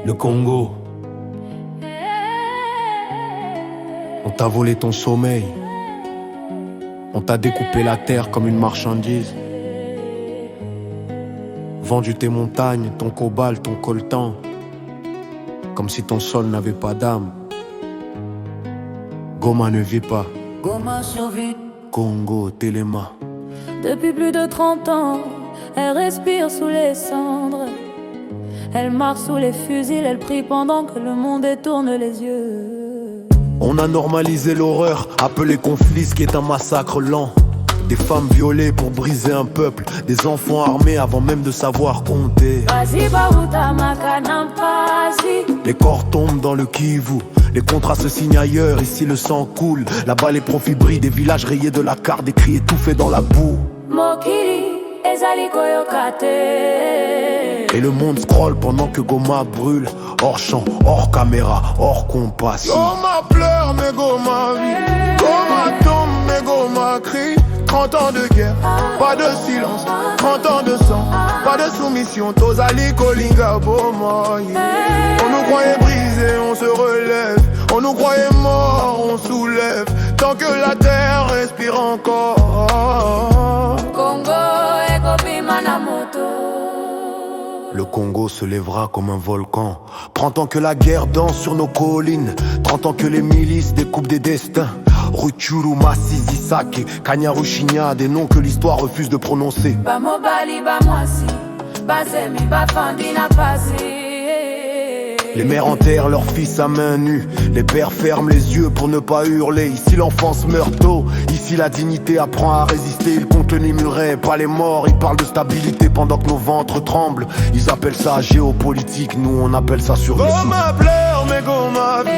Le Congo. On t'a volé ton sommeil. On t'a découpé la terre comme une marchandise. Vendu tes montagnes, ton cobalt, ton coltan, comme si ton sol n'avait pas d'âme. Goma ne vit pas. Goma survit. Congo, Téléma. Depuis plus de 30 ans, elle respire sous les cendres. Elle marche sous les fusils, elle prie pendant que le monde détourne les yeux. On a normalisé l'horreur, appelé conflit, ce qui est un massacre lent. Des femmes violées pour briser un peuple, des enfants armés avant même de savoir compter. Les corps tombent dans le Kivu, les contrats se signent ailleurs, ici le sang coule. Là-bas les profits brillent, des villages rayés de la carte, des cris étouffés dans la boue. Et le monde scrolle pendant que Goma brûle. Hors champ, hors caméra, hors compassion. Goma pleure mais Goma vit. Goma tombe mais Goma crie. 30 ans de guerre, pas de silence. 30 ans de sang, pas de soumission. Tozali Kolinga Boma, yeah. On nous croyait brisés, on se relève. On nous croyait morts, on soulève. Tant que la terre respire encore. Congo et Gobi Manamoto. Le Congo se lèvera comme un volcan. 30 ans que la guerre danse sur nos collines. 30 ans que les milices découpent des destins. Rutshuru, Masisi, Sake, Kanyarushinya, des noms que l'histoire refuse de prononcer. Bamobali, Bamwasi, Bazemi, Bafandi, Napasi. Les mères enterrent leurs fils à main nue. Les pères ferment les yeux pour ne pas hurler. Ici l'enfance meurt tôt. Ici la dignité apprend à résister. Ils comptent les murets, pas les morts. Ils parlent de stabilité pendant que nos ventres tremblent. Ils appellent ça géopolitique, nous on appelle ça survie. Goma pleure mais Goma vit.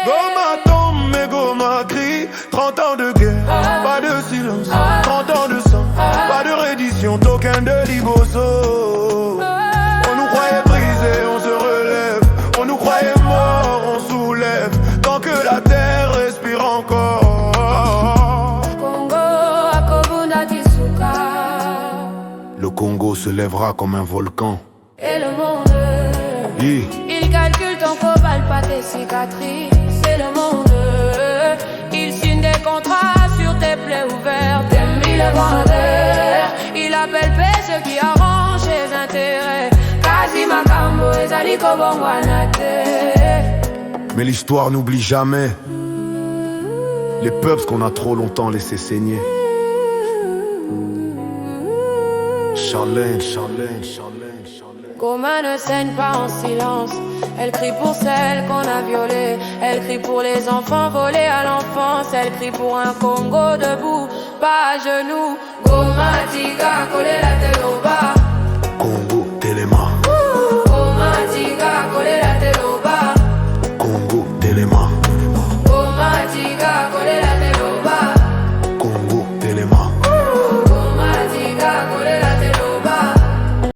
Goma tombe mais Goma crie. 30 ans de guerre, pas de silence. 30 ans de sang, pas de reddition. Token de Liboso. On nous croyait brisés, on se relève. On nous croyait morts, on soulève. Tant que la terre respire encore. Congo, Akobuna Kisuka. Le Congo se lèvera comme un volcan. Et le monde, il calcule ton cobalt, pas tes cicatrices. C'est le monde, il signe des contrats sur tes plaies ouvertes. T'aimes mille vendeurs, il appelle paix ceux qui arrangent ses intérêts. Mais l'histoire n'oublie jamais les peuples qu'on a trop longtemps laissé saigner. Charlène, Charlène, Charlène, Charlène. Goma ne saigne pas en silence. Elle crie pour celles qu'on a violées. Elle crie pour les enfants volés à l'enfance. Elle crie pour un Congo debout, pas à genoux. Goma, Tika, coller la tête au bas.